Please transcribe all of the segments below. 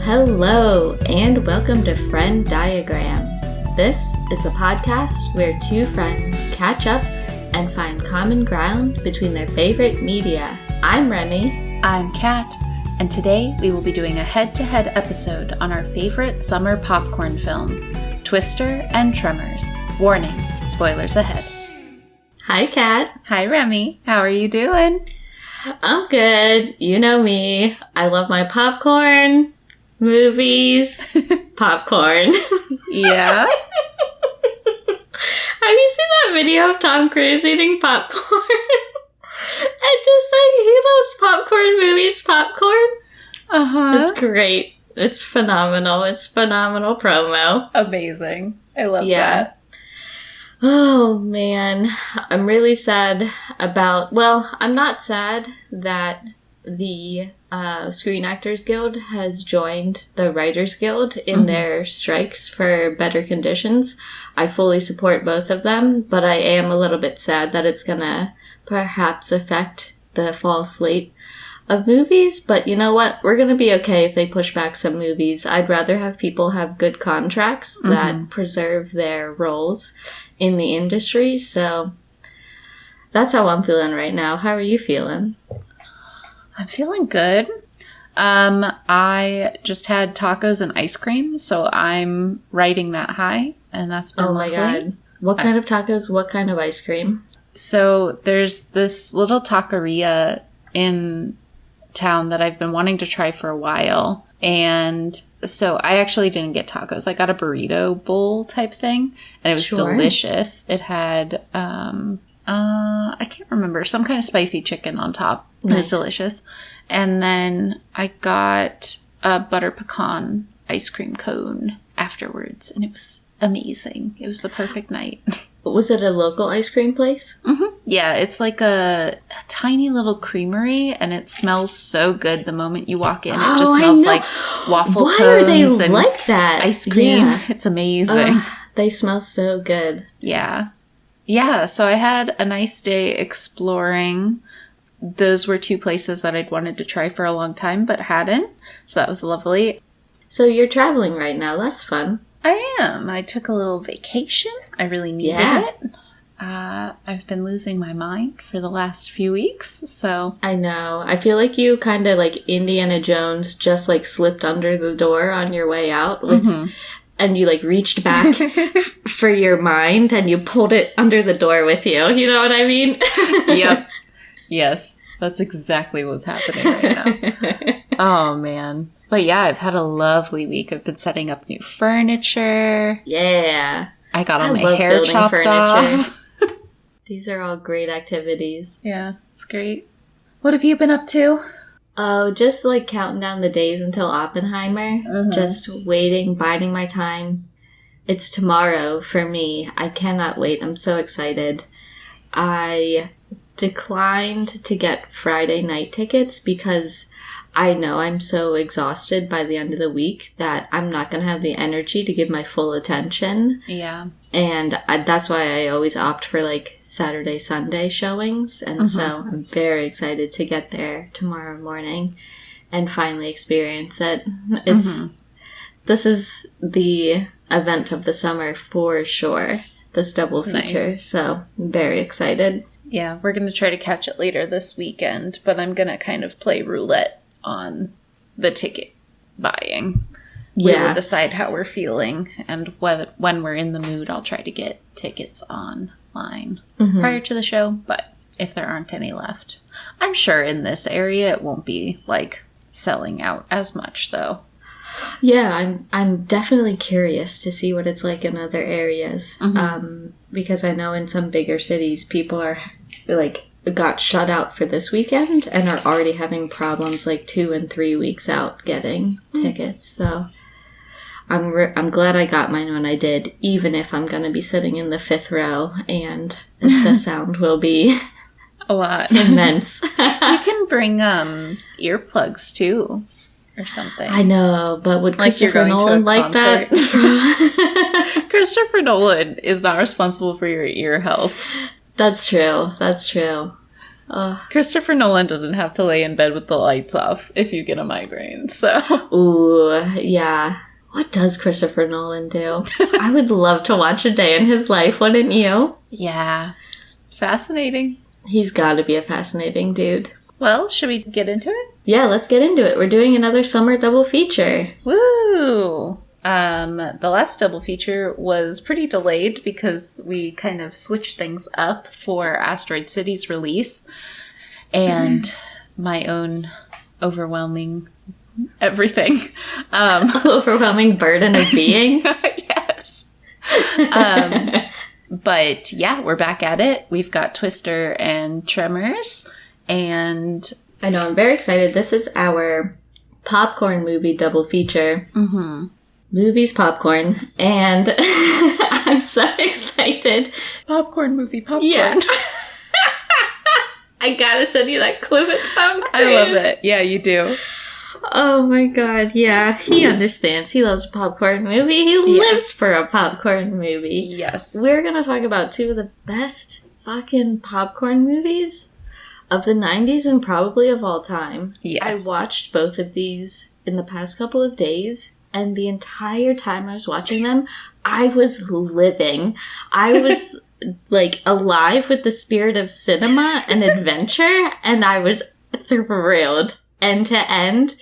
Hello, and welcome to Friend Diagram. This is the podcast where two friends catch up and find common ground between their favorite media. I'm Remy. I'm Kat, and today we will be doing a head-to-head episode on our favorite summer popcorn films, Twister and Tremors. Warning, spoilers ahead. Hi, Kat. Hi, Remy. How are you doing? I'm good. You know me. I love my popcorn, movies, popcorn. Yeah? Have you seen that video of Tom Cruise eating popcorn? And just saying he loves popcorn, movies, popcorn? Uh-huh. It's great. It's phenomenal. It's phenomenal promo. Amazing. I love that. Oh, man. I'm really sad about... Well, I'm not sad that the Screen Actors Guild has joined the Writers Guild in their strikes for better conditions. I fully support both of them, but I am a little bit sad that it's gonna perhaps affect the fall slate of movies. But you know what? We're gonna be okay if they push back some movies. I'd rather have people have good contracts that preserve their roles in the industry. So that's how I'm feeling right now. How are you feeling? I'm feeling good. I just had tacos and ice cream, so I'm riding that high, and that's been lovely. Oh my god. What kind of tacos? What kind of ice cream? So there's this little taqueria in town that I've been wanting to try for a while. And so I actually didn't get tacos. I got a burrito bowl type thing, and it was delicious. It had, I can't remember, some kind of spicy chicken on top. Nice. It was delicious. And then I got a butter pecan ice cream cone afterwards, and it was amazing. It was the perfect night. Was it a local ice cream place? Mm-hmm. Yeah, it's like a tiny little creamery, and it smells so good the moment you walk in. It just smells like waffle cones. Why are they like that? Ice cream. Yeah. It's amazing. They smell so good. Yeah. Yeah, so I had a nice day exploring. Those were two places that I'd wanted to try for a long time, but hadn't. So that was lovely. So you're traveling right now. That's fun. I am. I took a little vacation. I really needed it. I've been losing my mind for the last few weeks, so... I know. I feel like you kind of like Indiana Jones just like slipped under the door on your way out with... And you, like, reached back for your mind and you pulled it under the door with you. You know what I mean? Yep. Yes. That's exactly what's happening right now. Oh, man. But yeah, I've had a lovely week. I've been setting up new furniture. Yeah. I got all my hair chopped off. These are all great activities. Yeah, it's great. What have you been up to? Oh, just like counting down the days until Oppenheimer. Just waiting, biding my time. It's tomorrow for me. I cannot wait. I'm so excited. I declined to get Friday night tickets because I know I'm so exhausted by the end of the week that I'm not going to have the energy to give my full attention. Yeah. And that's why I always opt for, like, Saturday, Sunday showings. And so I'm very excited to get there tomorrow morning and finally experience it. This is the event of the summer for sure. This double feature. Nice. So I'm very excited. Yeah, we're going to try to catch it later this weekend, but I'm going to kind of play roulette on the ticket buying. We will decide how we're feeling, and when we're in the mood, I'll try to get tickets online prior to the show, but if there aren't any left. I'm sure in this area it won't be, like, selling out as much, though. Yeah, I'm definitely curious to see what it's like in other areas, because I know in some bigger cities, people are, like, got shut out for this weekend and are already having problems, like, 2 and 3 weeks out getting tickets, so... I'm glad I got mine when I did, even if I'm going to be sitting in the 5th row, and the sound will be a lot immense. You can bring earplugs too, or something. I know, but would Christopher Nolan like that? Christopher Nolan is not responsible for your ear health. That's true. That's true. Christopher Nolan doesn't have to lay in bed with the lights off if you get a migraine, so. Ooh, yeah. What does Christopher Nolan do? I would love to watch a day in his life, wouldn't you? Yeah. Fascinating. He's got to be a fascinating dude. Well, should we get into it? Yeah, let's get into it. We're doing another summer double feature. Woo! The last double feature was pretty delayed because we kind of switched things up for Asteroid City's release and my own overwhelming everything. Overwhelming burden of being? Yes. But yeah, we're back at it. We've got Twister and Tremors, and I know, I'm very excited. This is our popcorn movie double feature. Mm-hmm. Movies, popcorn, and I'm so excited. Popcorn movie, popcorn. Yeah. I gotta send you that clip of Tom Cruise. I love it. Yeah, you do. Oh my god, yeah. He understands. He loves a popcorn movie. He lives for a popcorn movie. Yes. We're gonna talk about two of the best fucking popcorn movies of the 90s and probably of all time. Yes. I watched both of these in the past couple of days, and the entire time I was watching them, I was living. I was like alive with the spirit of cinema and adventure, and I was thrilled. End to end,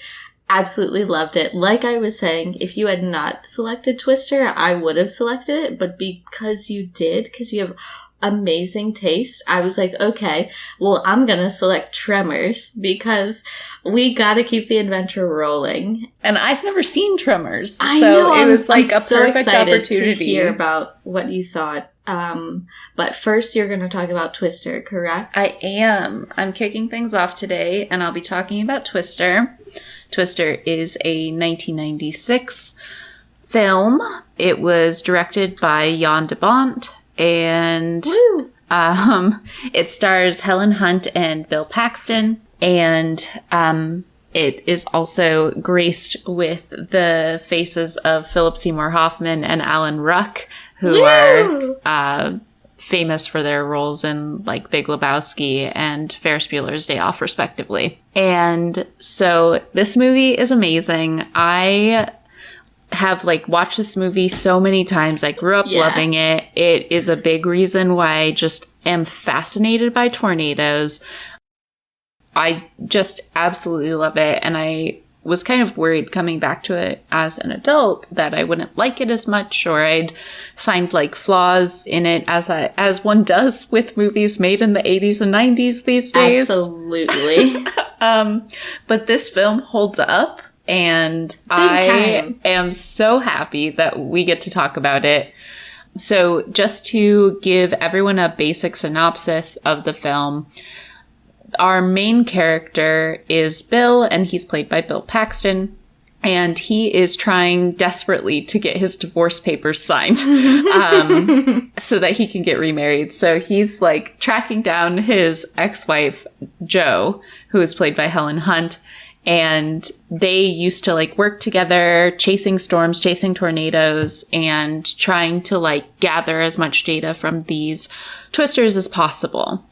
absolutely loved it. Like I was saying, if you had not selected Twister, I would have selected it, but because you did, because you have amazing taste, I was like, okay, well, I'm gonna select Tremors because we gotta keep the adventure rolling. And I've never seen Tremors, I so know, it was like I'm a so perfect excited opportunity to hear about what you thought. But first you're gonna talk about Twister, correct? I am. I'm kicking things off today, and I'll be talking about Twister. Twister is a 1996 film. It was directed by Jan de Bont, and it stars Helen Hunt and Bill Paxton, and it is also graced with the faces of Philip Seymour Hoffman and Alan Ruck, who are famous for their roles in like Big Lebowski and Ferris Bueller's Day Off, respectively. And so this movie is amazing. I have like watched this movie so many times. I grew up loving it. It is a big reason why I just am fascinated by tornadoes. I just absolutely love it. And I was kind of worried coming back to it as an adult that I wouldn't like it as much, or I'd find like flaws in it as one does with movies made in the 80s and 90s these days. Absolutely. But this film holds up, and I am so happy that we get to talk about it. So just to give everyone a basic synopsis of the film, our main character is Bill, and he's played by Bill Paxton, and he is trying desperately to get his divorce papers signed so that he can get remarried. So he's like tracking down his ex-wife, Jo, who is played by Helen Hunt, and they used to like work together, chasing storms, chasing tornadoes, and trying to like gather as much data from these twisters as possible.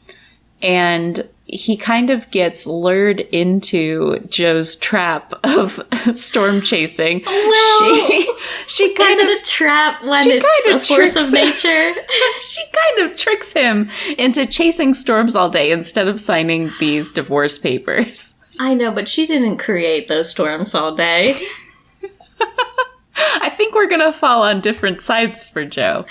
And he kind of gets lured into Jo's trap of storm chasing. Well, she kind is it a trap when it's a force of nature? She kind of tricks him into chasing storms all day instead of signing these divorce papers. I know, but she didn't create those storms all day. I think we're going to fall on different sides for Jo.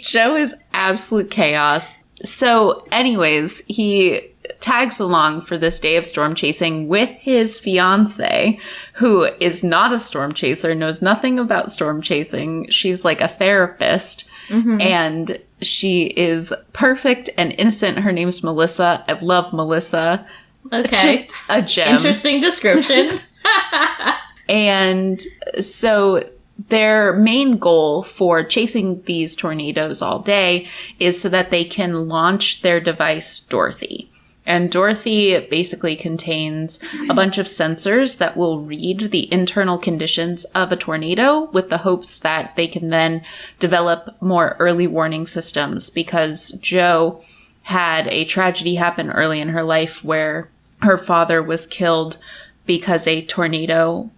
Jo is absolute chaos. So anyways, he tags along for this day of storm chasing with his fiance, who is not a storm chaser, knows nothing about storm chasing. She's like a therapist, and she is perfect and innocent. Her name's Melissa. I love Melissa. Okay. Just a gem. Interesting description. And so their main goal for chasing these tornadoes all day is so that they can launch their device, Dorothy. And Dorothy basically contains a bunch of sensors that will read the internal conditions of a tornado with the hopes that they can then develop more early warning systems, because Jo had a tragedy happen early in her life where her father was killed because a tornado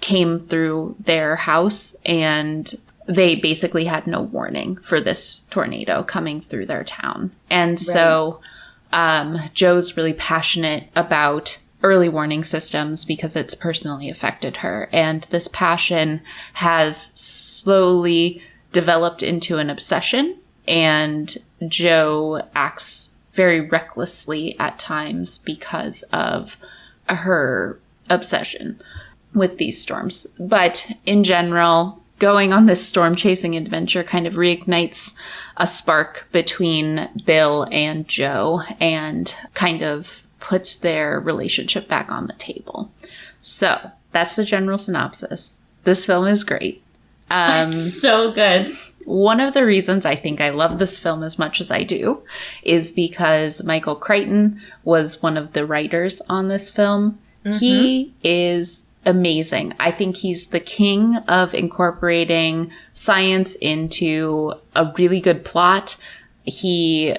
came through their house, and they basically had no warning for this tornado coming through their town. And so Jo's really passionate about early warning systems because it's personally affected her. And this passion has slowly developed into an obsession, and Jo acts very recklessly at times because of her obsession with these storms. But in general, going on this storm chasing adventure kind of reignites a spark between Bill and Jo and kind of puts their relationship back on the table. So that's the general synopsis. This film is great. It's so good. One of the reasons I think I love this film as much as I do is because Michael Crichton was one of the writers on this film. Mm-hmm. He is amazing. I think he's the king of incorporating science into a really good plot. He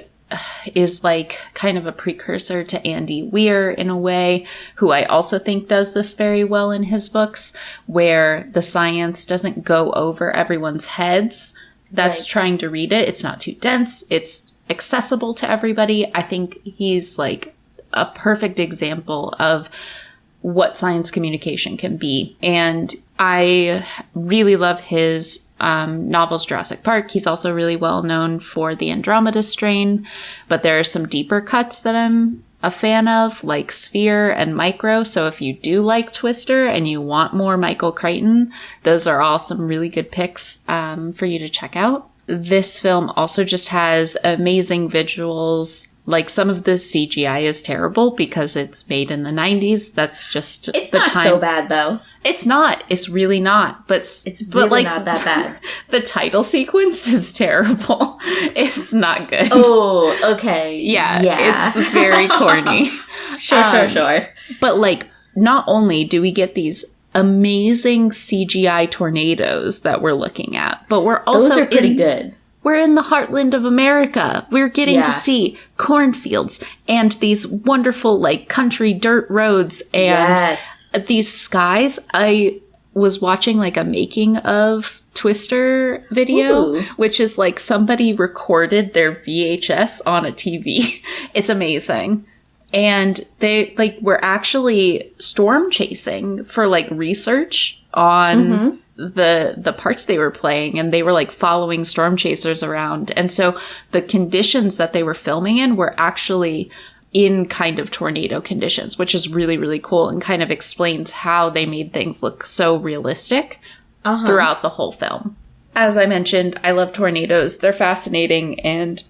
is like kind of a precursor to Andy Weir in a way, who I also think does this very well in his books, where the science doesn't go over everyone's heads that's trying to read it. It's not too dense. It's accessible to everybody. I think he's like a perfect example of what science communication can be. And I really love his novels Jurassic Park. He's also really well known for the Andromeda Strain, but there are some deeper cuts that I'm a fan of, like Sphere and Micro. So if you do like Twister and you want more Michael Crichton, those are all some really good picks for you to check out. This film also just has amazing visuals. Like, some of the CGI is terrible because it's made in the 90s. That's just it's the time. It's not so bad, though. It's not. It's really not. But it's really not that bad. The title sequence is terrible. It's not good. Oh, okay. Yeah. It's very corny. Sure. But, like, not only do we get these amazing CGI tornadoes that we're looking at, but we're also those are pretty good. We're in the heartland of America. We're getting to see cornfields and these wonderful, like, country dirt roads and these skies. I was watching, like, a making of Twister video, which is, like, somebody recorded their VHS on a TV. It's amazing. And they, like, were actually storm chasing for, like, research on the parts they were playing, and they were like following storm chasers around. And so the conditions that they were filming in were actually in kind of tornado conditions, which is really, really cool and kind of explains how they made things look so realistic throughout the whole film. As I mentioned, I love tornadoes. They're fascinating and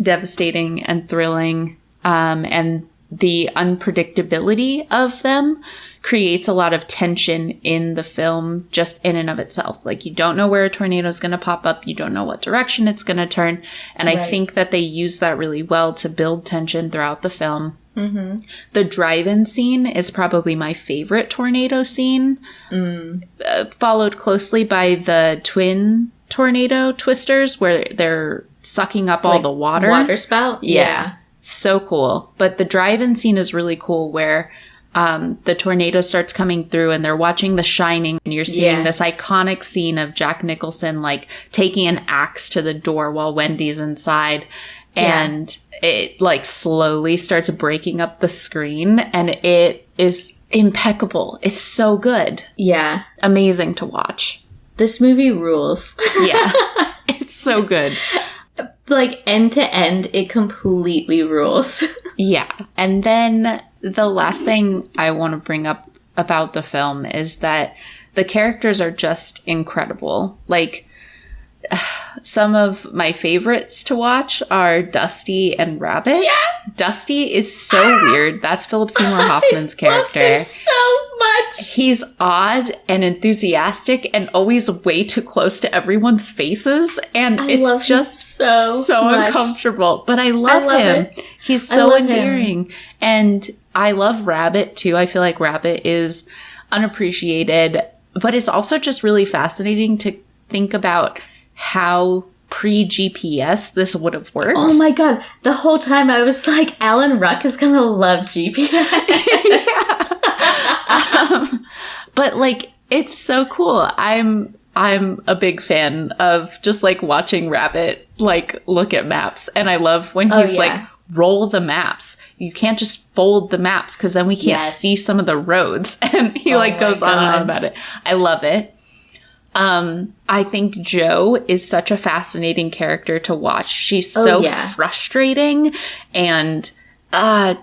devastating and thrilling. And the unpredictability of them creates a lot of tension in the film just in and of itself. Like, you don't know where a tornado is going to pop up. You don't know what direction it's going to turn. And I think that they use that really well to build tension throughout the film. Mm-hmm. The drive-in scene is probably my favorite tornado scene, followed closely by the twin tornado twisters where they're sucking up all the water. Water spout? Yeah. So cool. But the drive-in scene is really cool where the tornado starts coming through and they're watching The Shining, and you're seeing this iconic scene of Jack Nicholson, like, taking an axe to the door while Wendy's inside. And it, like, slowly starts breaking up the screen, and it is impeccable. It's so good. Yeah. Amazing to watch. This movie rules. Yeah. It's so good. Like, end to end, it completely rules. Yeah. And then the last thing I want to bring up about the film is that the characters are just incredible. Like, some of my favorites to watch are Dusty and Rabbit. Yeah. Dusty is so weird. That's Philip Seymour Hoffman's character. I love him so much. He's odd and enthusiastic and always way too close to everyone's faces. And it's just so uncomfortable. But I love him. He's so endearing. And I love Rabbit too. I feel like Rabbit is unappreciated, but it's also just really fascinating to think about how pre-GPS, this would have worked. Oh my god. The whole time I was like, Alan Ruck is gonna love GPS. But like, it's so cool. I'm a big fan of just like watching Rabbit like look at maps, and I love when he's like, roll the maps. You can't just fold the maps because then we can't see some of the roads. And he like goes on and on about it. I love it. I think Jo is such a fascinating character to watch. She's so frustrating, and I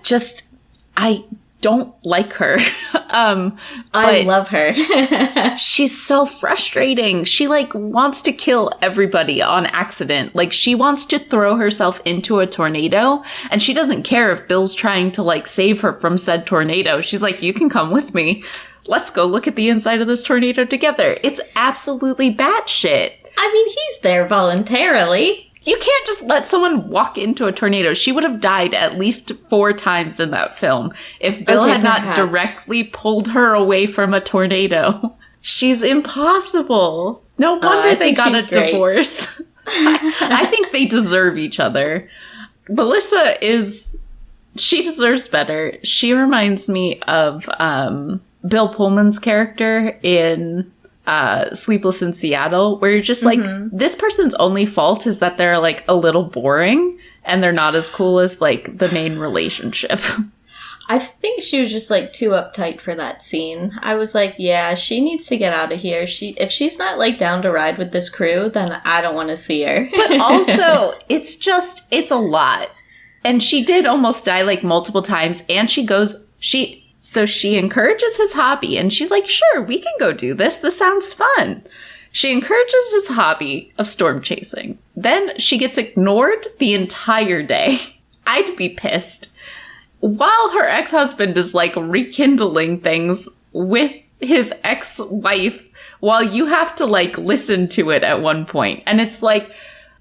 don't like her. I love her. She's so frustrating. She like wants to kill everybody on accident. Like she wants to throw herself into a tornado, and she doesn't care if Bill's trying to like save her from said tornado. She's like, you can come with me. Let's go look at the inside of this tornado together. It's absolutely batshit. I mean, he's there voluntarily. You can't just let someone walk into a tornado. She would have died at least 4 times in that film if Bill had not directly pulled her away from a tornado. She's impossible. No wonder they got a divorce. I think they deserve each other. Melissa she deserves better. She reminds me of Bill Pullman's character in Sleepless in Seattle, where you're just like, this person's only fault is that they're like a little boring and they're not as cool as like the main relationship. I think she was just like too uptight for that scene. I was like, yeah, she needs to get out of here. If she's not like down to ride with this crew, then I don't want to see her. But also, it's a lot. And she did almost die like multiple times, and so she encourages his hobby, and she's like, sure, we can go do this. This sounds fun. She encourages his hobby of storm chasing. Then she gets ignored the entire day. I'd be pissed. While her ex-husband is like rekindling things with his ex-wife, while you have to like listen to it at one point. And it's like,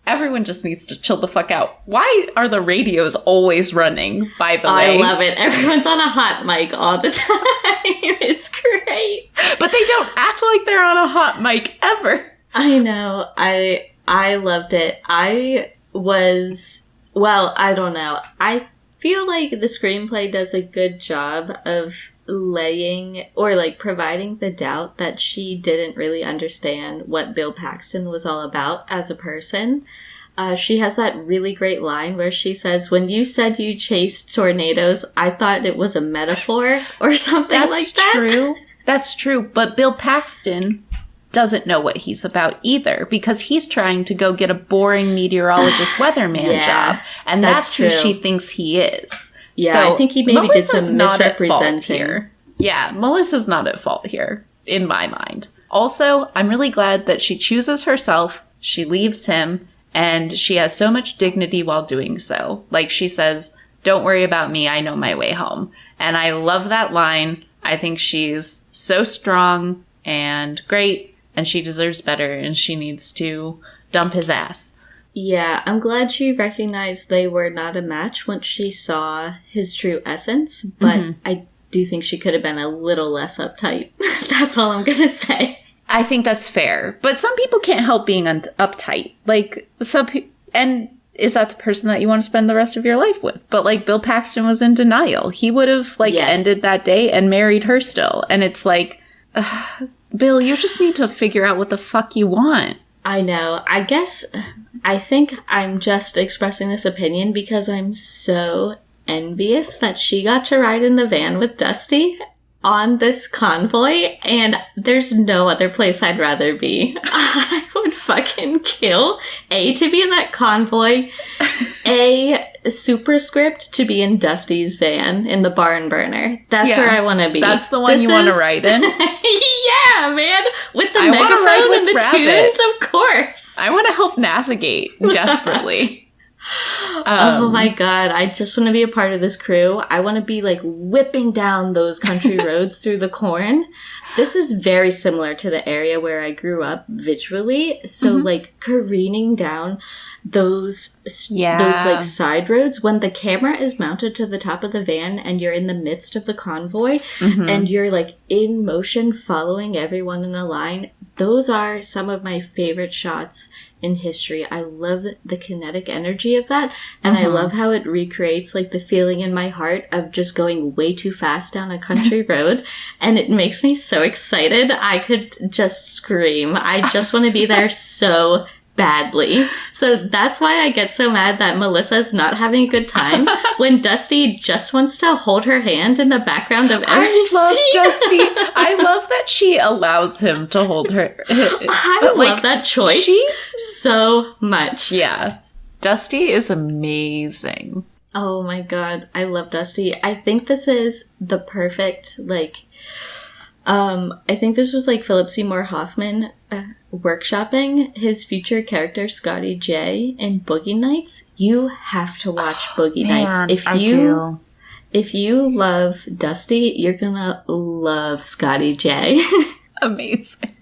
everyone just needs to chill the fuck out. Why are the radios always running, by the way? I love it. Everyone's on a hot mic all the time. It's great. But they don't act like they're on a hot mic ever. I know. I loved it. I don't know. I feel like the screenplay does a good job of laying or like providing the doubt that she didn't really understand what Bill Paxton was all about as a person. She has that really great line where she says, when you said you chased tornadoes, I thought it was a metaphor or something like that. That's true. That's true. But Bill Paxton doesn't know what he's about either, because he's trying to go get a boring meteorologist weatherman job. And that's who she thinks he is. Yeah, so I think he maybe did some misrepresenting here. Yeah, Melissa's not at fault here, in my mind. Also, I'm really glad that she chooses herself, she leaves him, and she has so much dignity while doing so. Like she says, don't worry about me, I know my way home. And I love that line. I think she's so strong and great, and she deserves better, and she needs to dump his ass. Yeah, I'm glad she recognized they were not a match once she saw his true essence, but I do think she could have been a little less uptight. That's all I'm gonna say. I think that's fair. But some people can't help being uptight. Like, and is that the person that you want to spend the rest of your life with? But, like, Bill Paxton was in denial. He would have, like, ended that day and married her still. And it's like, Bill, you just need to figure out what the fuck you want. I know. I think I'm just expressing this opinion because I'm so envious that she got to ride in the van with Dusty on this convoy, and there's no other place I'd rather be. I would fucking kill to be in that convoy, superscript to be in Dusty's van in the barn burner. That's where I want to be. That's the one you want to ride in? Yeah, man. With the megaphone and the tunes, of course. I want to help navigate desperately. Oh my god, I just want to be a part of this crew. I want to be like whipping down those country roads through the corn. This is very similar to the area where I grew up visually. So like careening down those like side roads when the camera is mounted to the top of the van and you're in the midst of the convoy and you're like in motion, following everyone in a line. Those are some of my favorite shots in history. I love the kinetic energy of that, and I love how it recreates like the feeling in my heart of just going way too fast down a country road, and it makes me so excited. I could just scream. I just want to be there so badly. So that's why I get so mad that Melissa's not having a good time when Dusty just wants to hold her hand in the background of every I scene. love Dusty. I love that she allows him to hold her. I love that choice so much. Yeah. Dusty is amazing. Oh my god, I love Dusty. I think this is the perfect, like, I think this was like Philip Seymour Hoffman workshopping his future character Scotty J in Boogie Nights. You have to watch Boogie Nights. If you love Dusty, you're gonna love Scotty J. Amazing.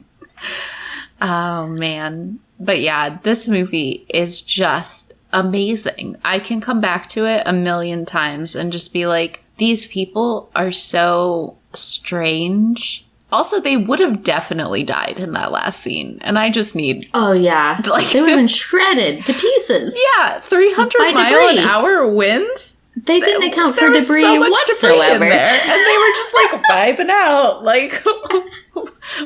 Oh man. But yeah, this movie is just amazing. I can come back to it a million times and just be like, these people are so strange. Also, they would have definitely died in that last scene. And I just need... Oh, yeah. Like, they would have been shredded to pieces. Yeah, 300-mile-an-hour winds. They didn't account for debris so much whatsoever. Debris in there, and they were just, like, vibing out, like,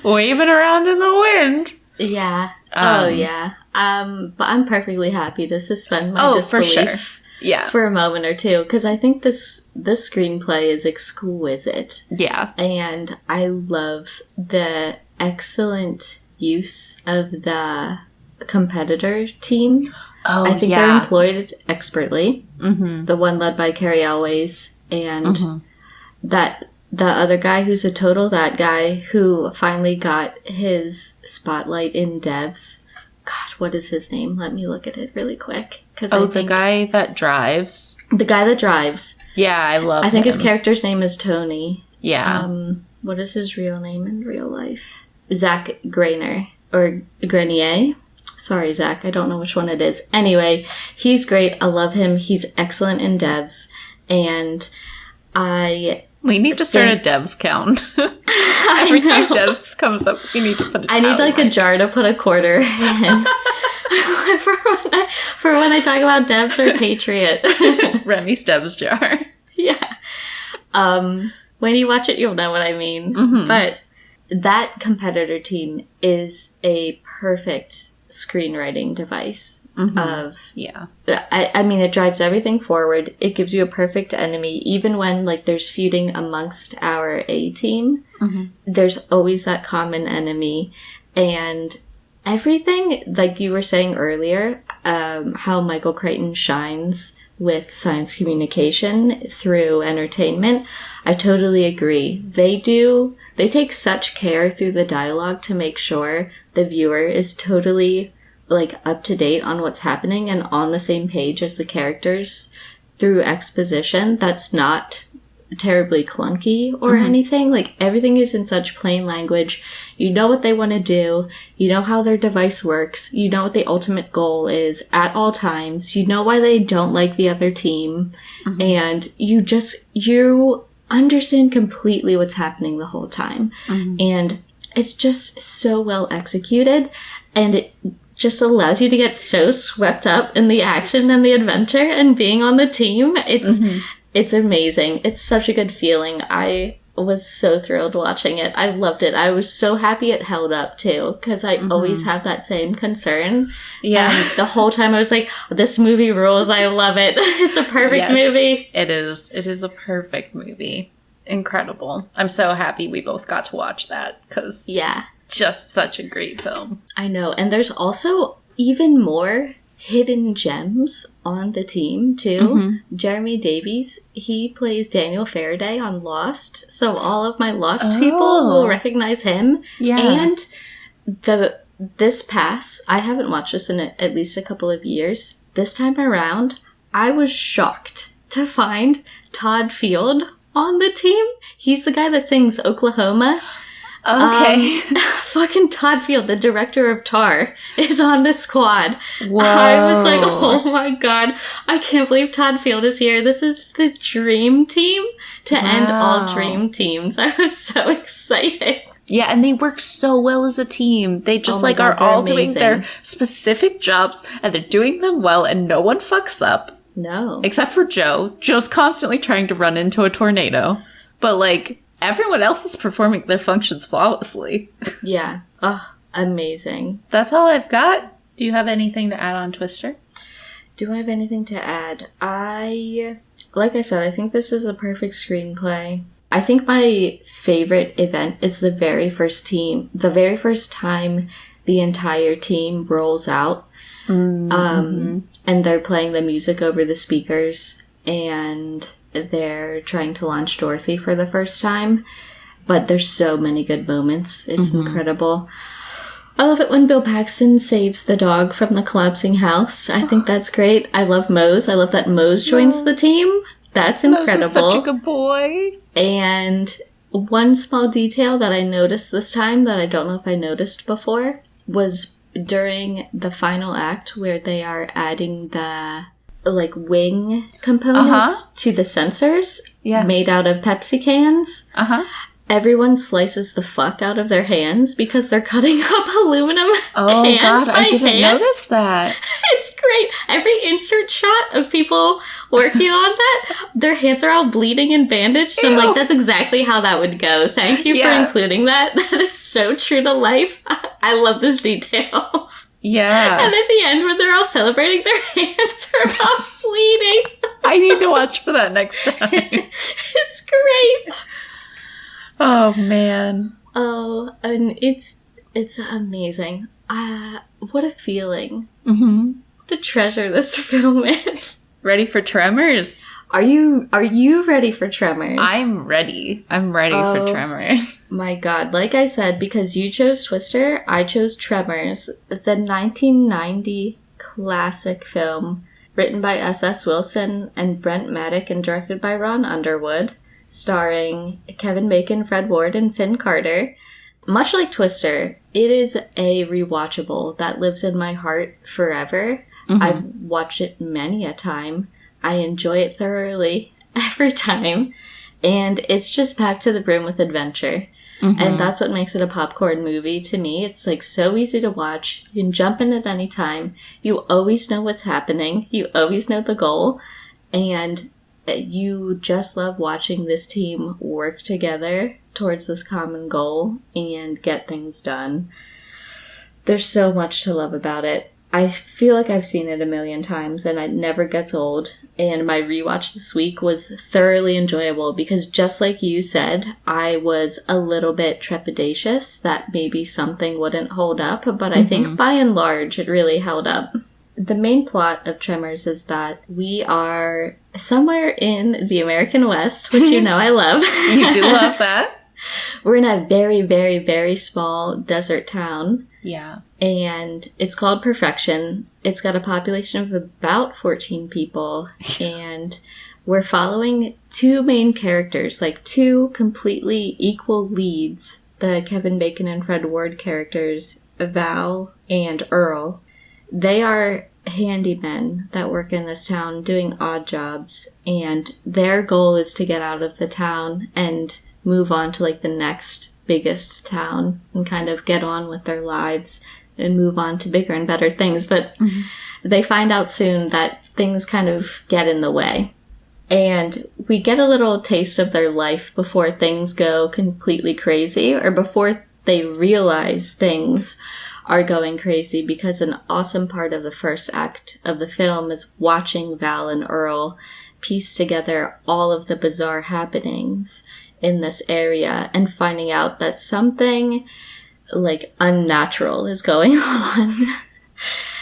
waving around in the wind. Yeah. Yeah. But I'm perfectly happy to suspend my disbelief. For sure. Yeah. For a moment or two, because I think this screenplay is exquisite. Yeah. And I love the excellent use of the competitor team. Oh, I think they're employed expertly. Mm-hmm. The one led by Carrie Elways, and that the other guy who's a total that guy who finally got his spotlight in Devs. God, what is his name? Let me look at it really quick. The guy that drives. The guy that drives. Yeah, I love him. I think his character's name is Tony. Yeah. What is his real name in real life? Zach Grainer. Or Grenier. Sorry, Zach. I don't know which one it is. Anyway, he's great. I love him. He's excellent in Devs. And we need to start a Devs count. Every time Devs comes up, we need to put a tally. I need like a jar to put a quarter in. for when I talk about Devs or Patriot. Remy's Devs jar. Yeah. When you watch it, you'll know what I mean. Mm-hmm. But that competitor team is a perfect screenwriting device of... Yeah. I mean, it drives everything forward. It gives you a perfect enemy. Even when, like, there's feuding amongst our A team, there's always that common enemy. And everything, like you were saying earlier, how Michael Crichton shines with science communication through entertainment, I totally agree. They take such care through the dialogue to make sure the viewer is totally, like, up to date on what's happening and on the same page as the characters through exposition that's not terribly clunky or anything. Like, everything is in such plain language. You know what they want to do. You know how their device works. You know what the ultimate goal is at all times. You know why they don't like the other team. And you understand completely what's happening the whole time. And it's just so well executed. And it just allows you to get so swept up in the action and the adventure and being on the team. It's amazing. It's such a good feeling. I was so thrilled watching it. I loved it. I was so happy it held up too, because I always have that same concern. Yeah. And the whole time I was like, this movie rules. I love it. It's a perfect movie. It is. It is a perfect movie. Incredible. I'm so happy we both got to watch that, because just such a great film. I know. And there's also even more hidden gems on the team too. Jeremy Davies, he plays Daniel Faraday on Lost, so all of my Lost people will recognize him. And this pass, I haven't watched this in at least a couple of years. This time around, I was shocked to find Todd Field on the team. He's the guy that sings Oklahoma. Okay. Fucking Todd Field, the director of Tar, is on the squad. Whoa. I was like, oh my god, I can't believe Todd Field is here. This is the dream team to end all dream teams. I was so excited. Yeah, and they work so well as a team. They just are all doing their specific jobs, and they're doing them well, and no one fucks up. No. Except for Joe. Joe's constantly trying to run into a tornado. But, everyone else is performing their functions flawlessly. Yeah. Oh, amazing. That's all I've got. Do you have anything to add on Twister? Do I have anything to add? Like I said, I think this is a perfect screenplay. I think my favorite event is the very first time the entire team rolls out. Mm-hmm. And they're playing the music over the speakers, and they're trying to launch Dorothy for the first time. But there's so many good moments. It's incredible. I love it when Bill Paxton saves the dog from the collapsing house. I think that's great. I love Mose. I love that Mose joins the team. That's incredible. Mose is such a good boy. And one small detail that I noticed this time that I don't know if I noticed before was during the final act where they are adding the wing components to the sensors made out of Pepsi cans. Everyone slices the fuck out of their hands because they're cutting up aluminum cans by I didn't hand. notice that. It's great. Every insert shot of people working on that, their hands are all bleeding and bandaged. And I'm like, that's exactly how that would go. Thank you for including that. That is so true to life. I love this detail. Yeah. And at the end, when they're all celebrating, their hands are all bleeding. I need to watch for that next time. It's great. Oh, man. Oh, and it's amazing. What a feeling to treasure this film is. Ready for Tremors? Are you ready for Tremors? I'm ready. I'm ready for Tremors. My God. Like I said, because you chose Twister, I chose Tremors, the 1990 classic film written by S.S. Wilson and Brent Maddock and directed by Ron Underwood, starring Kevin Bacon, Fred Ward, and Finn Carter. Much like Twister, it is a rewatchable that lives in my heart forever. I've watched it many a time. I enjoy it thoroughly every time. And it's just packed to the brim with adventure. And that's what makes it a popcorn movie to me. It's so easy to watch. You can jump in at any time. You always know what's happening. You always know the goal. And you just love watching this team work together towards this common goal and get things done. There's so much to love about it. I feel like I've seen it a million times and it never gets old. And my rewatch this week was thoroughly enjoyable because just like you said, I was a little bit trepidatious that maybe something wouldn't hold up, but I think by and large it really held up. The main plot of Tremors is that we are somewhere in the American West, which you know I love. You do love that. We're in a very, very, very small desert town. Yeah. And it's called Perfection. It's got a population of about 14 people. And we're following two main characters, two completely equal leads. The Kevin Bacon and Fred Ward characters, Val and Earl. They are handymen that work in this town doing odd jobs. And their goal is to get out of the town and move on to the next biggest town and kind of get on with their lives and move on to bigger and better things. But they find out soon that things kind of get in the way. And we get a little taste of their life before things go completely crazy or before they realize things are going crazy, because an awesome part of the first act of the film is watching Val and Earl piece together all of the bizarre happenings in this area and finding out that something unnatural is going on.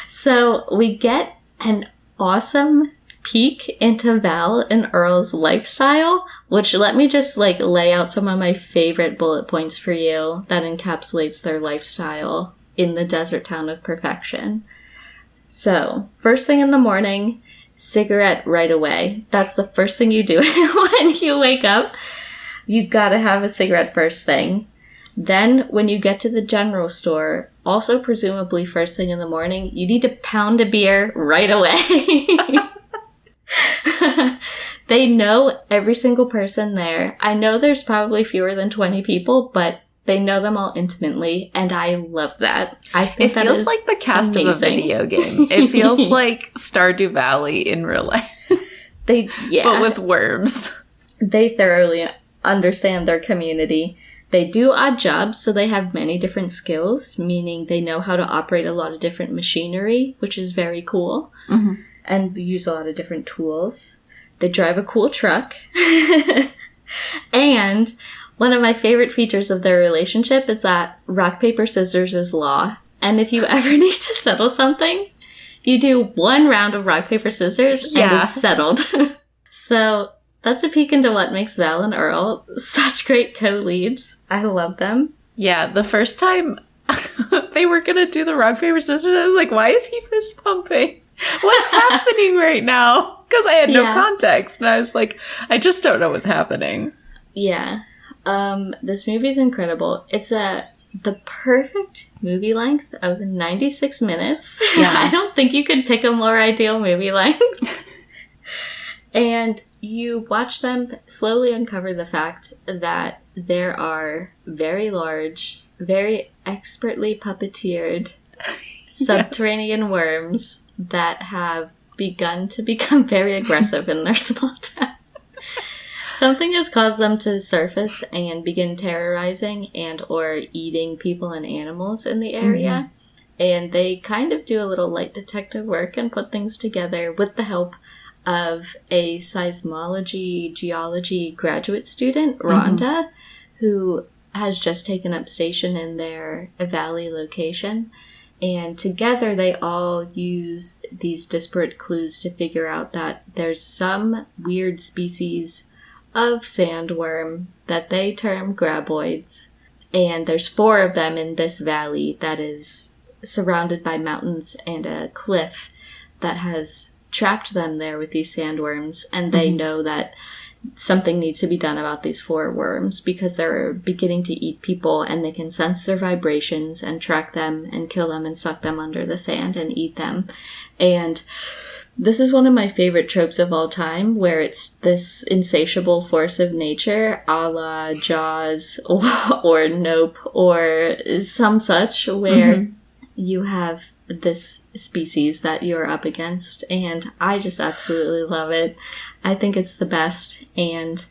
So we get an awesome peek into Val and Earl's lifestyle, which let me just lay out some of my favorite bullet points for you that encapsulates their lifestyle in the desert town of Perfection. So, first thing in the morning, cigarette right away. That's the first thing you do when you wake up. You gotta have a cigarette first thing. Then, when you get to the general store, also presumably first thing in the morning, you need to pound a beer right away. They know every single person there. I know there's probably fewer than 20 people, but they know them all intimately, and I love that. I think it feels like the cast of a video game. It feels like Stardew Valley in real life. But with worms. They thoroughly understand their community. They do odd jobs, so they have many different skills, meaning they know how to operate a lot of different machinery, which is very cool, and use a lot of different tools. They drive a cool truck. And one of my favorite features of their relationship is that rock, paper, scissors is law. And if you ever need to settle something, you do one round of rock, paper, scissors, and it's settled. So that's a peek into what makes Val and Earl such great co-leads. I love them. Yeah, the first time they were going to do the rock, paper, scissors, I was like, why is he fist pumping? What's happening right now? Because I had no context. And I was like, I just don't know what's happening. Yeah. This movie is incredible. It's the perfect movie length of 96 minutes. Yeah. I don't think you could pick a more ideal movie length. And you watch them slowly uncover the fact that there are very large, very expertly puppeteered subterranean worms that have begun to become very aggressive in their small town. Something has caused them to surface and begin terrorizing and or eating people and animals in the area. And they kind of do a little light detective work and put things together with the help of a seismology, geology graduate student, Rhonda, who has just taken up station in their valley location. And together they all use these disparate clues to figure out that there's some weird species of sandworm that they term graboids. And there's 4 of them in this valley that is surrounded by mountains and a cliff that has trapped them there with these sandworms. And they know that something needs to be done about these 4 worms because they're beginning to eat people, and they can sense their vibrations and track them and kill them and suck them under the sand and eat them. And this is one of my favorite tropes of all time, where it's this insatiable force of nature, a la Jaws or Nope or some such, where you have this species that you're up against, and I just absolutely love it. I think it's the best, and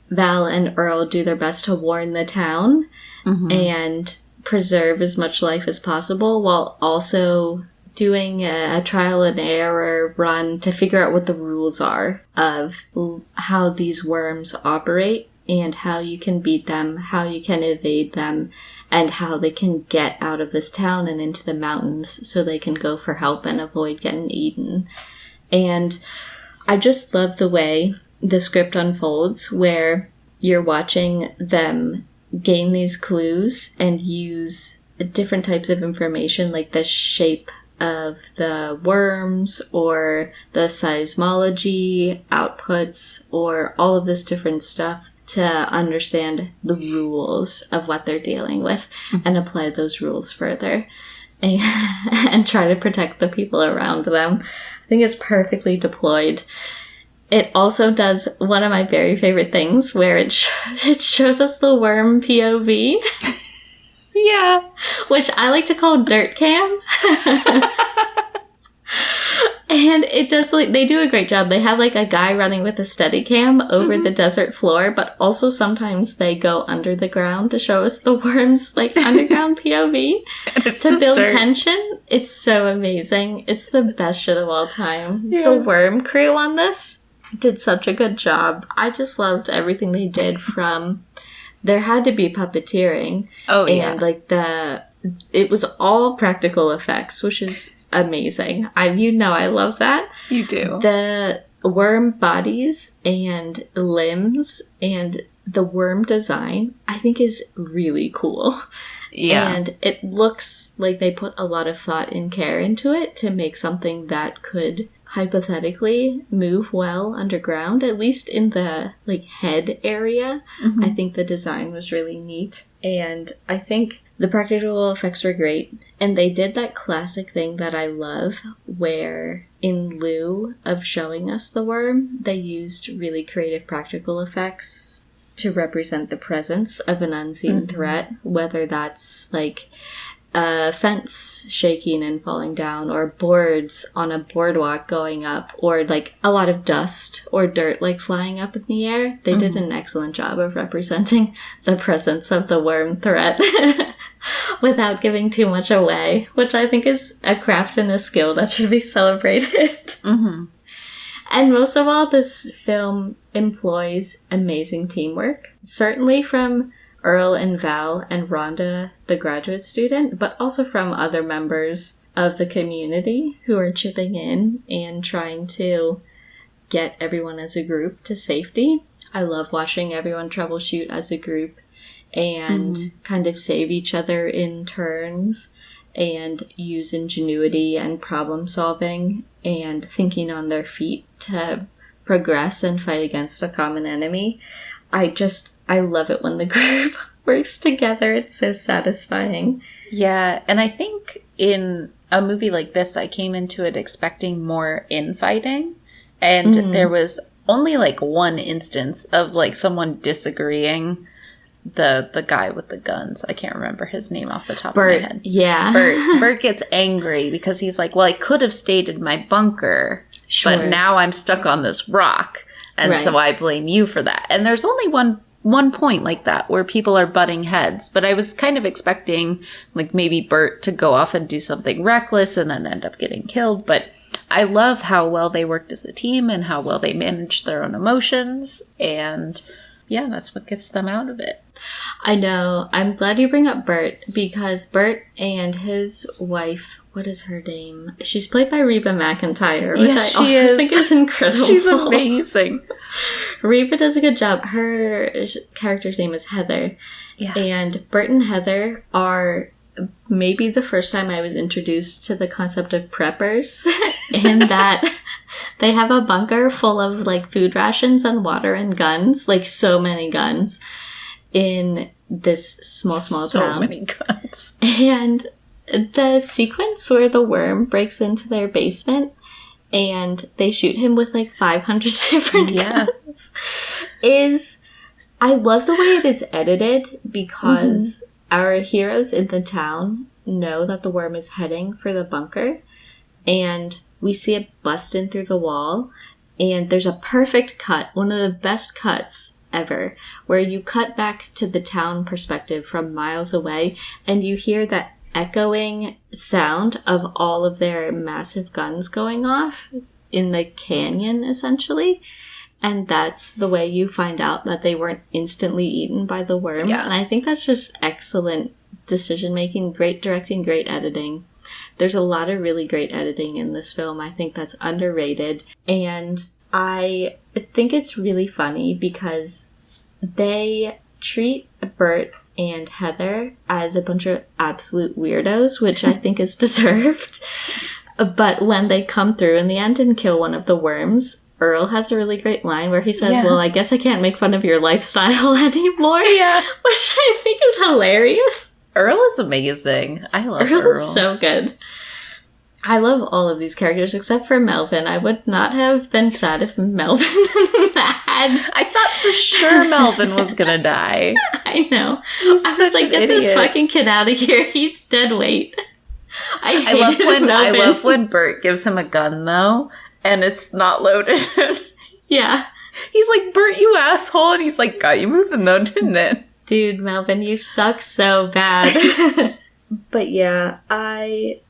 Val and Earl do their best to warn the town and preserve as much life as possible while also doing a trial and error run to figure out what the rules are of how these worms operate and how you can beat them, how you can evade them, and how they can get out of this town and into the mountains so they can go for help and avoid getting eaten. And I just love the way the script unfolds, where you're watching them gain these clues and use different types of information, like the shape of the worms or the seismology outputs or all of this different stuff to understand the rules of what they're dealing with and apply those rules further and try to protect the people around them. I think it's perfectly deployed. It also does one of my very favorite things where it shows us the worm POV. Yeah. Which I like to call dirt cam. And it does, like, they do a great job. They have, like, a guy running with a Steadicam over the desert floor, but also sometimes they go under the ground to show us the worms, like, underground POV. And it's to just build dirt. tension. It's so amazing. It's the best shit of all time. Yeah. The worm crew on this did such a good job. I just loved everything they did from... There had to be puppeteering. Oh, yeah. And, like, it was all practical effects, which is amazing. I love that. You do. The worm bodies and limbs and the worm design, I think, is really cool. Yeah. And it looks like they put a lot of thought and care into it to make something that could hypothetically move well underground, at least in the like head area. I think the design was really neat, and I think the practical effects were great. And they did that classic thing that I love, where in lieu of showing us the worm, they used really creative practical effects to represent the presence of an unseen threat, whether that's like a fence shaking and falling down, or boards on a boardwalk going up, or like a lot of dust or dirt like flying up in the air. They did an excellent job of representing the presence of the worm threat without giving too much away, which I think is a craft and a skill that should be celebrated. And most of all, this film employs amazing teamwork, certainly from Earl and Val and Rhonda, the graduate student, but also from other members of the community who are chipping in and trying to get everyone as a group to safety. I love watching everyone troubleshoot as a group and kind of save each other in turns and use ingenuity and problem solving and thinking on their feet to progress and fight against a common enemy. I love it when the group works together. It's so satisfying. Yeah, and I think in a movie like this, I came into it expecting more infighting, and there was only like one instance of like someone disagreeing. The guy with the guns. I can't remember his name off the top of my head. Yeah. Bert gets angry because he's like, well, I could have stayed in my bunker, but now I'm stuck on this rock. And so I blame you for that. And there's only one point like that where people are butting heads. But I was kind of expecting like maybe Bert to go off and do something reckless and then end up getting killed. But I love how well they worked as a team and how well they managed their own emotions. And yeah, that's what gets them out of it. I know. I'm glad you bring up Bert, because Bert and his wife, what is her name? She's played by Reba McEntire, which I also think is incredible. She's amazing. Reba does a good job. Her character's name is Heather. Yeah. And Bert and Heather are maybe the first time I was introduced to the concept of preppers, in that they have a bunker full of like food rations and water and guns, like so many guns, in this small town. So many guns. And the sequence where the worm breaks into their basement and they shoot him with like 500 different guns is, I love the way it is edited, because our heroes in the town know that the worm is heading for the bunker, and we see it bust in through the wall, and there's a perfect cut, one of the best cuts ever, where you cut back to the town perspective from miles away, and you hear that echoing sound of all of their massive guns going off in the canyon, essentially. And that's the way you find out that they weren't instantly eaten by the worm. Yeah. And I think that's just excellent decision-making, great directing, great editing. There's a lot of really great editing in this film. I think that's underrated. And I think it's really funny because they treat Bert and Heather as a bunch of absolute weirdos, which I think is deserved. But when they come through in the end and kill one of the worms, Earl has a really great line where he says, well, I guess I can't make fun of your lifestyle anymore. Yeah. Which I think is hilarious. Earl is amazing. I love Earl. Earl's so good. I love all of these characters except for Melvin. I would not have been sad if Melvin had. I thought for sure Melvin was gonna die. I know. I was like, get this fucking kid out of here. He's dead weight. I love when Bert gives him a gun, though, and it's not loaded. Yeah. He's like, Bert, you asshole. And he's like, got you moving, though, didn't it? Dude, Melvin, you suck so bad. But yeah, I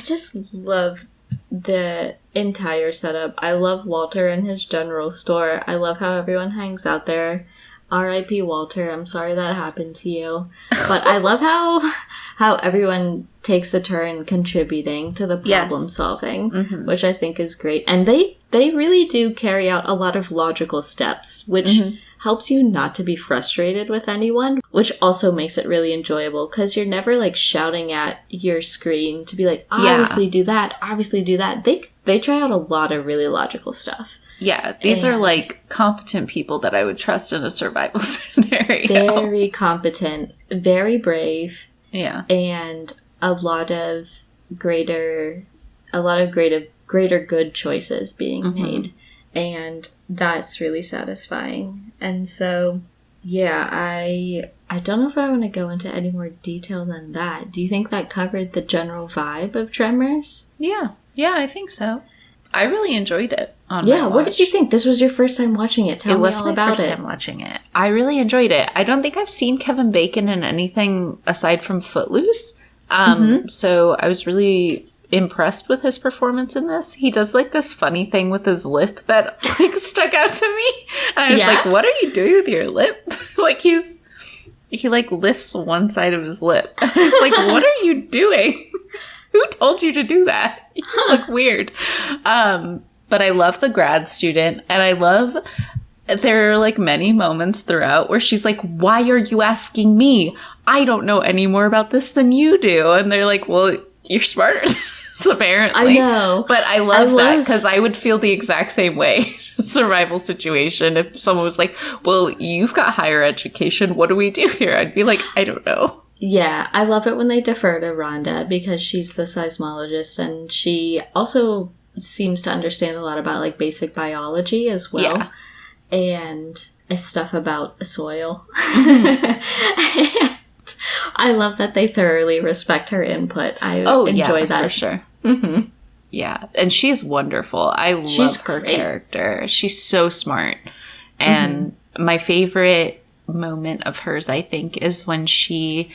just love the entire setup. I love Walter and his general store. I love how everyone hangs out there. R.I.P. Walter, I'm sorry that happened to you. But I love how everyone takes a turn contributing to the problem solving, which I think is great. And they really do carry out a lot of logical steps, which helps you not to be frustrated with anyone, which also makes it really enjoyable because you're never like shouting at your screen to be like, obviously do that, obviously do that. They try out a lot of really logical stuff. Yeah, these are like competent people that I would trust in a survival scenario. Very competent, very brave. Yeah. And a lot of greater good choices being made. And that's really satisfying. And so, yeah, I don't know if I want to go into any more detail than that. Do you think that covered the general vibe of Tremors? Yeah, I think so. I really enjoyed it on my watch. What did you think? This was your first time watching it. Tell me all about it. It was my first time watching it. I really enjoyed it. I don't think I've seen Kevin Bacon in anything aside from Footloose. So I was really impressed with his performance in this. He does like this funny thing with his lip that like stuck out to me. And I was like, what are you doing with your lip? Like he like lifts one side of his lip. I was like, what are you doing? Who told you to do that? You look weird. But I love the grad student, and I love there are like many moments throughout where she's like, why are you asking me? I don't know any more about this than you do. And they're like, well, you're smarter than us, apparently. I know. But I love that because I would feel the exact same way. Survival situation. If someone was like, well, you've got higher education. What do we do here? I'd be like, I don't know. Yeah, I love it when they defer to Rhonda because she's the seismologist and she also seems to understand a lot about like basic biology as well. Yeah. And stuff about soil. And I love that they thoroughly respect her input. I enjoy that. For sure. Yeah, and she's wonderful. I love her character. She's so smart. And my favorite moment of hers, I think, is when she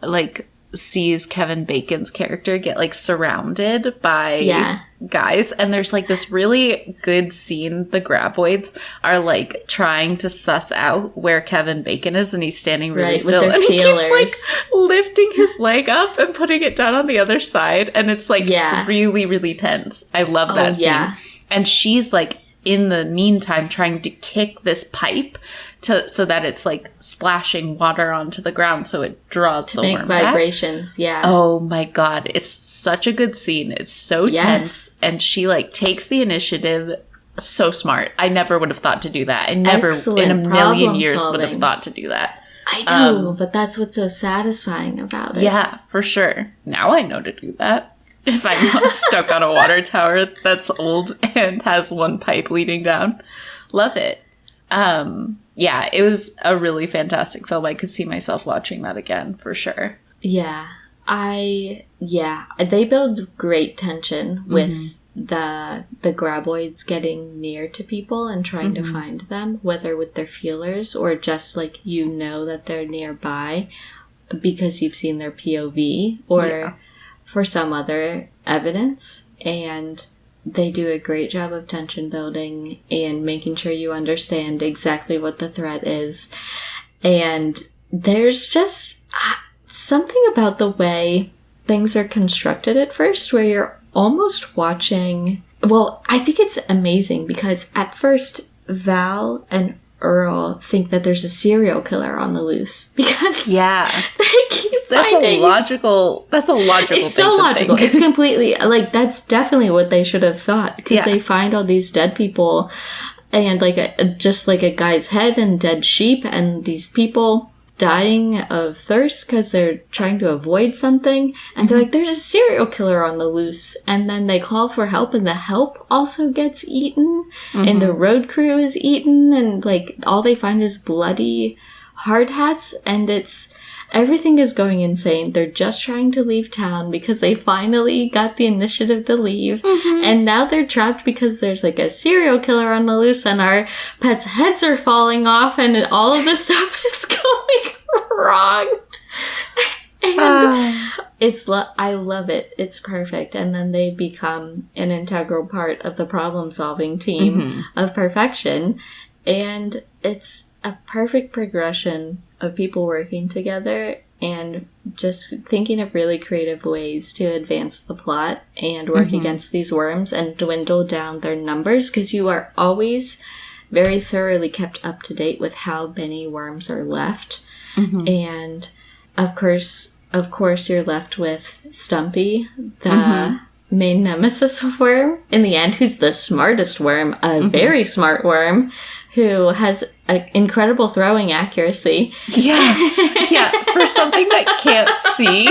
like sees Kevin Bacon's character get like surrounded by guys, and there's like this really good scene. The graboids are like trying to suss out where Kevin Bacon is, and he's standing really still, and he keeps like lifting his leg up and putting it down on the other side, and it's like really, really tense. I love that scene. And she's like in the meantime trying to kick this pipe so that it's like splashing water onto the ground so it draws the worm back. Vibrations. Yeah. Oh my god, it's such a good scene. It's so tense, and she like takes the initiative. So smart. I never would have thought to do that. I never in a million years would have thought to do that. I do, but that's what's so satisfying about it. Yeah, for sure. Now I know to do that. If I'm stuck on a water tower that's old and has one pipe leading down. Love it. Yeah, it was a really fantastic film. I could see myself watching that again, for sure. Yeah. They build great tension with the graboids getting near to people and trying to find them, whether with their feelers or just like that they're nearby because you've seen their POV or for some other evidence. And they do a great job of tension building and making sure you understand exactly what the threat is. And there's just something about the way things are constructed at first where you're almost watching... Well, I think it's amazing because at first Val and Earl think that there's a serial killer on the loose because they keep finding... That's a logical It's so logical. It's completely... Like, that's definitely what they should have thought because they find all these dead people and just like a guy's head and dead sheep and these people dying of thirst because they're trying to avoid something, and they're like, there's a serial killer on the loose, and then they call for help, and the help also gets eaten, and the road crew is eaten, and like all they find is bloody hard hats, and everything is going insane. They're just trying to leave town because they finally got the initiative to leave. And now they're trapped because there's like a serial killer on the loose and our pets' heads are falling off and all of this stuff is going wrong. And I love it. It's perfect. And then they become an integral part of the problem-solving team of perfection. And it's a perfect progression of people working together and just thinking of really creative ways to advance the plot and work against these worms and dwindle down their numbers, because you are always very thoroughly kept up to date with how many worms are left. Mm-hmm. And of course, you're left with Stumpy, the main nemesis of Worm, in the end, who's the smartest worm, a very smart worm, who has incredible throwing accuracy. Yeah, for something that can't see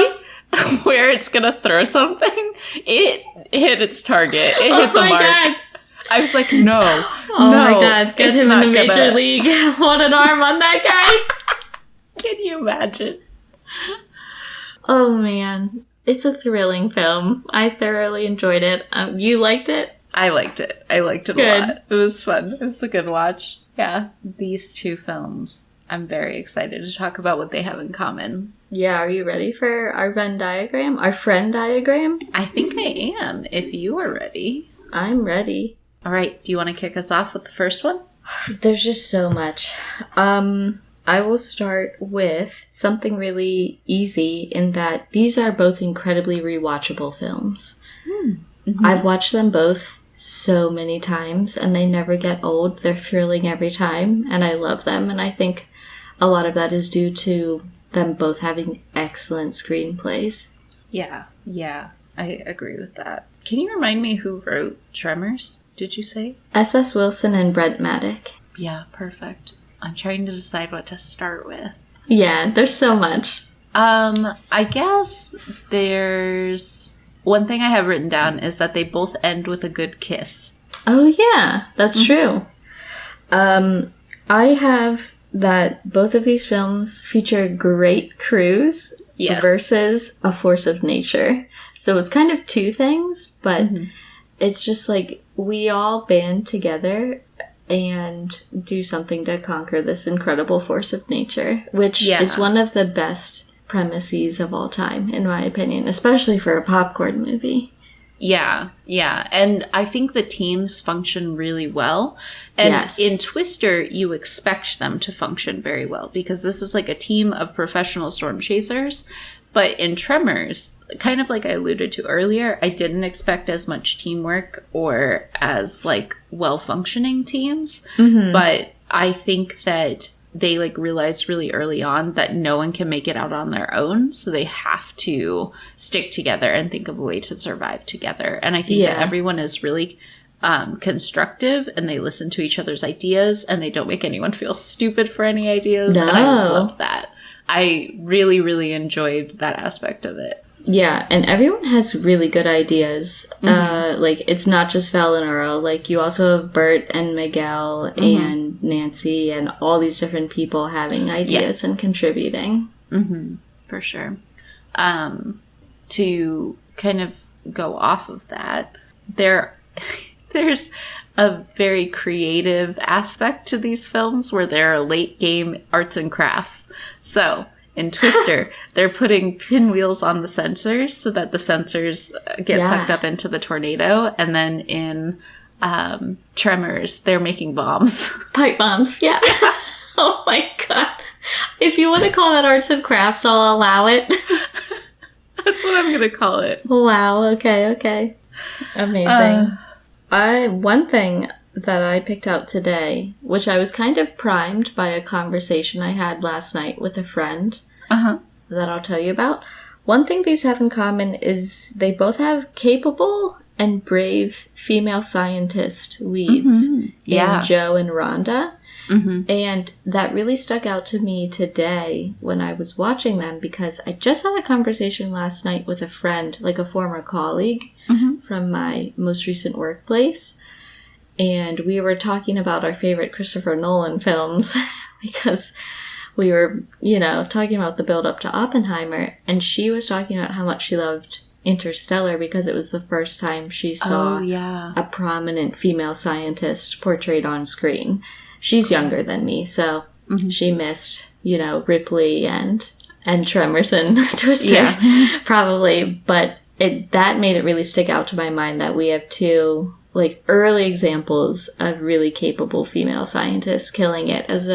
where it's gonna throw something, it hit its target. It hit the mark. God. I was like, no. Oh my God, get him in the Major League. What an arm on that guy. Can you imagine? Oh man, it's a thrilling film. I thoroughly enjoyed it. You liked it? I liked it. I liked it a lot. It was fun. It was a good watch. Yeah. These two films, I'm very excited to talk about what they have in common. Yeah, are you ready for our Venn diagram? Our friend diagram? I think I am, if you are ready. I'm ready. All right. Do you want to kick us off with the first one? There's just so much. I will start with something really easy in that these are both incredibly rewatchable films. Mm-hmm. I've watched them both so many times and they never get old. They're thrilling every time and I love them. And I think a lot of that is due to them both having excellent screenplays. Yeah, I agree with that. Can you remind me who wrote Tremors, did you say? S.S. Wilson and Brent Maddock. Yeah, perfect. I'm trying to decide what to start with. Yeah, there's so much. I guess there's... One thing I have written down is that they both end with a good kiss. Oh, yeah, that's true. I have that both of these films feature great crews versus a force of nature. So it's kind of two things, but it's just like we all band together and do something to conquer this incredible force of nature, which is one of the best premises of all time, in my opinion, especially for a popcorn movie. Yeah. And I think the teams function really well. And in Twister, you expect them to function very well because this is like a team of professional storm chasers. But in Tremors, kind of like I alluded to earlier, I didn't expect as much teamwork or as like well-functioning teams. But I think that they like realized really early on that no one can make it out on their own. So they have to stick together and think of a way to survive together. And I think that everyone is really constructive and they listen to each other's ideas and they don't make anyone feel stupid for any ideas. No. And I love that. I really, really enjoyed that aspect of it. Yeah, and everyone has really good ideas. Like, it's not just Val and Earl. Like, you also have Bert and Miguel and Nancy and all these different people having ideas and contributing. For sure. To kind of go off of that, there's a very creative aspect to these films where there are late game arts and crafts. So in Twister, they're putting pinwheels on the sensors so that the sensors get sucked up into the tornado. And then in Tremors, they're making bombs. Pipe bombs, yeah. Oh my God. If you want to call that arts and crafts, I'll allow it. That's what I'm going to call it. Wow, okay. Amazing. One thing that I picked out today, which I was kind of primed by a conversation I had last night with a friend that I'll tell you about. One thing these have in common is they both have capable and brave female scientist leads in Joe and Rhonda. And that really stuck out to me today when I was watching them because I just had a conversation last night with a friend, like a former colleague from my most recent workplace. And we were talking about our favorite Christopher Nolan films because we were, talking about the build-up to Oppenheimer. And she was talking about how much she loved Interstellar because it was the first time she saw a prominent female scientist portrayed on screen. She's younger than me, so she missed, Ripley and Tremors and Twister, probably. But that made it really stick out to my mind that we have two, early examples of really capable female scientists killing it as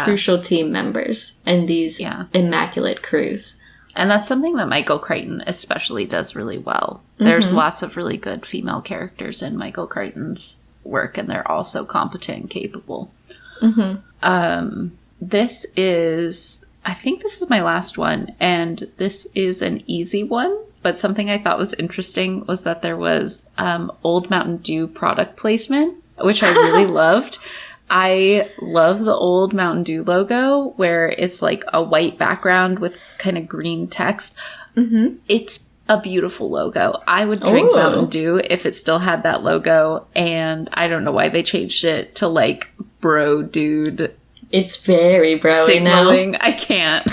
crucial team members in these immaculate crews. And that's something that Michael Crichton especially does really well. There's lots of really good female characters in Michael Crichton's work, and they're all so competent and capable. Mm-hmm. This is, I think this is my last one, and this is an easy one, but something I thought was interesting was that there was Old Mountain Dew product placement, which I really loved. I love the old Mountain Dew logo where it's like a white background with kind of green text. Mm-hmm. It's a beautiful logo. I would drink Mountain Dew if it still had that logo, and I don't know why they changed it to like bro dude. It's very bro-y signaling. now. I can't.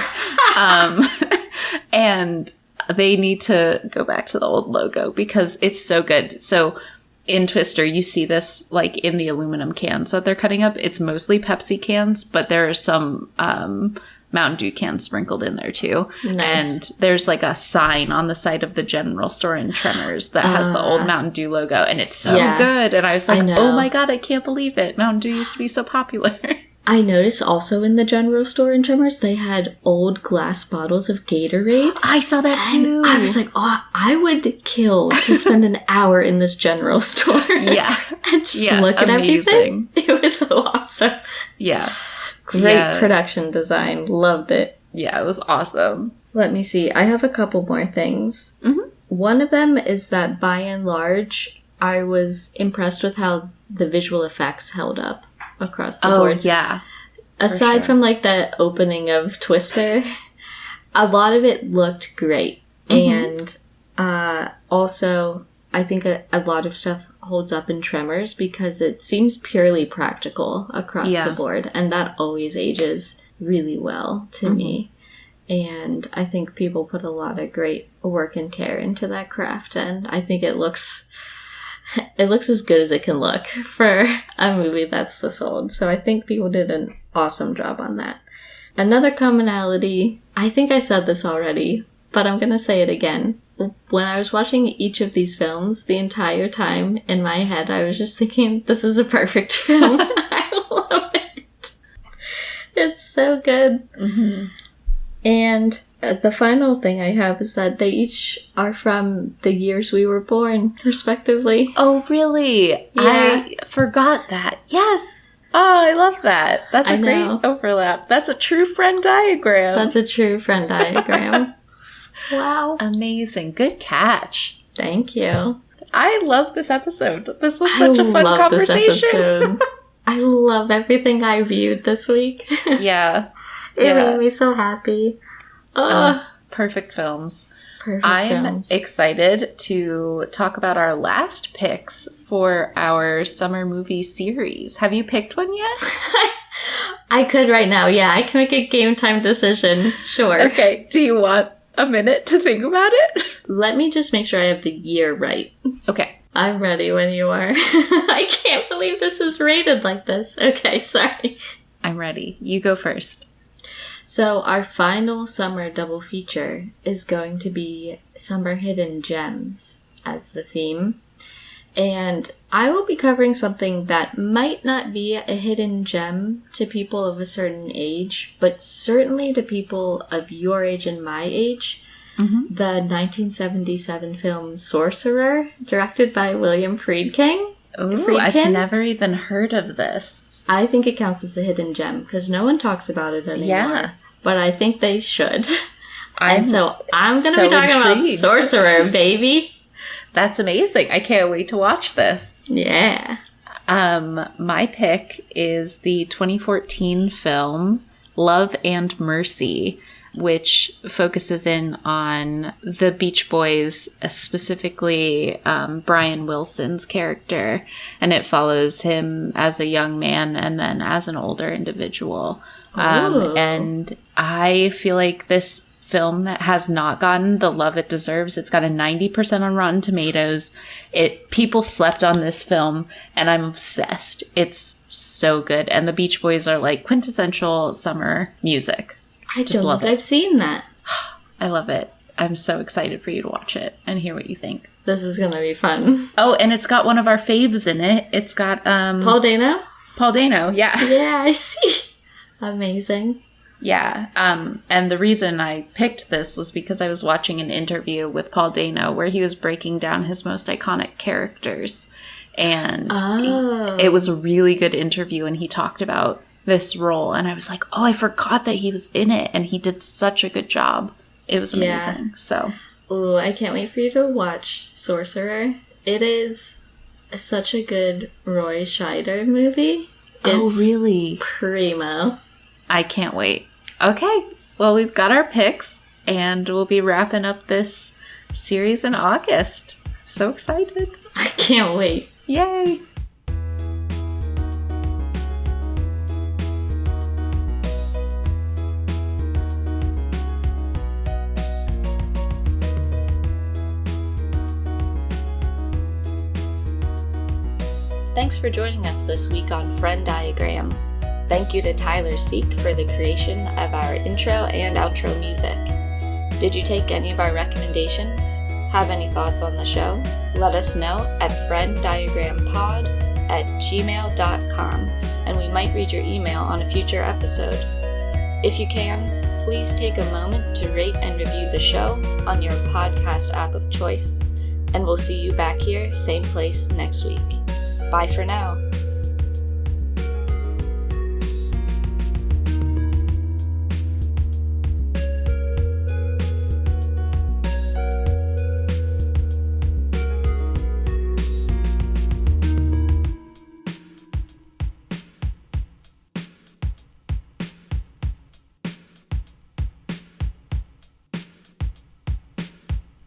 And they need to go back to the old logo because it's so good. So in Twister, you see this like in the aluminum cans that they're cutting up. It's mostly Pepsi cans, but there are some Mountain Dew cans sprinkled in there too. Nice. And there's like a sign on the side of the general store in Tremors that has the old Mountain Dew logo, and it's so good. And I was like, oh my God, I can't believe it. Mountain Dew used to be so popular. I noticed also in the general store in Tremors, they had old glass bottles of Gatorade. I saw that too. I was like, oh, I would kill to spend an hour in this general store. Yeah. And just look at everything. It was so awesome. Yeah. Great production design. Loved it. Yeah, it was awesome. Let me see. I have a couple more things. Mm-hmm. One of them is that by and large, I was impressed with how the visual effects held up across the board. Oh, yeah. Aside from, like, the opening of Twister, a lot of it looked great. Mm-hmm. And also, I think a lot of stuff holds up in Tremors because it seems purely practical across the board. And that always ages really well to me. And I think people put a lot of great work and care into that craft. And I think it looks as good as it can look for a movie that's this old. So I think people did an awesome job on that. Another commonality, I think I said this already, but I'm going to say it again. When I was watching each of these films, the entire time in my head, I was just thinking, this is a perfect film. I love it. It's so good. Mm-hmm. And the final thing I have is that they each are from the years we were born, respectively. Oh, really? Yeah. I forgot that. Yes. Oh, I love that. That's a great overlap. That's a true Venn diagram. That's a true Venn diagram. Wow. Amazing. Good catch. Thank you. I love this episode. This was such a fun conversation. This episode. I love everything I viewed this week. Yeah. It made me so happy. Perfect films. I'm excited to talk about our last picks for our summer movie series. Have you picked one yet? I could right now. Yeah, I can make a game time decision. Sure. Okay. Do you want a minute to think about it? Let me just make sure I have the year right. Okay. I'm ready when you are. I can't believe this is rated like this. Okay, sorry. I'm ready. You go first. So our final summer double feature is going to be Summer Hidden Gems as the theme. And I will be covering something that might not be a hidden gem to people of a certain age, but certainly to people of your age and my age. Mm-hmm. The 1977 film Sorcerer, directed by William Friedkin. Ooh, I've never even heard of this. I think it counts as a hidden gem because no one talks about it anymore. Yeah. But I think they should. And so I'm going to be talking about Sorcerer, baby. That's amazing. I can't wait to watch this. Yeah. My pick is the 2014 film Love and Mercy, which focuses in on the Beach Boys, specifically Brian Wilson's character, and it follows him as a young man and then as an older individual. And I feel like this film has not gotten the love it deserves. It's got a 90% on Rotten Tomatoes. People slept on this film, and I'm obsessed. It's so good. And the Beach Boys are like quintessential summer music. I just love it. I've seen that. I love it. I'm so excited for you to watch it and hear what you think. This is going to be fun. Oh, and it's got one of our faves in it. It's got Paul Dano? Paul Dano, yeah. Yeah, I see. Amazing. Yeah. And the reason I picked this was because I was watching an interview with Paul Dano where he was breaking down his most iconic characters. And Oh. it was a really good interview, and he talked about this role, and I was like, oh, I forgot that he was in it, and he did such a good job. It was amazing. Yeah. So, Oh, I can't wait for you to watch Sorcerer. It is such a good Roy Scheider movie. oh, really? Primo. I can't wait. Okay, well, we've got our picks, and we'll be wrapping up this series in August. So excited. I can't wait. Yay! Thanks for joining us this week on Friend Diagram. Thank you to Tyler Seek for the creation of our intro and outro music. Did you take any of our recommendations? Have any thoughts on the show? Let us know at frienddiagrampod@gmail.com, and we might read your email on a future episode. If you can, please take a moment to rate and review the show on your podcast app of choice, and we'll see you back here, same place next week. Bye for now.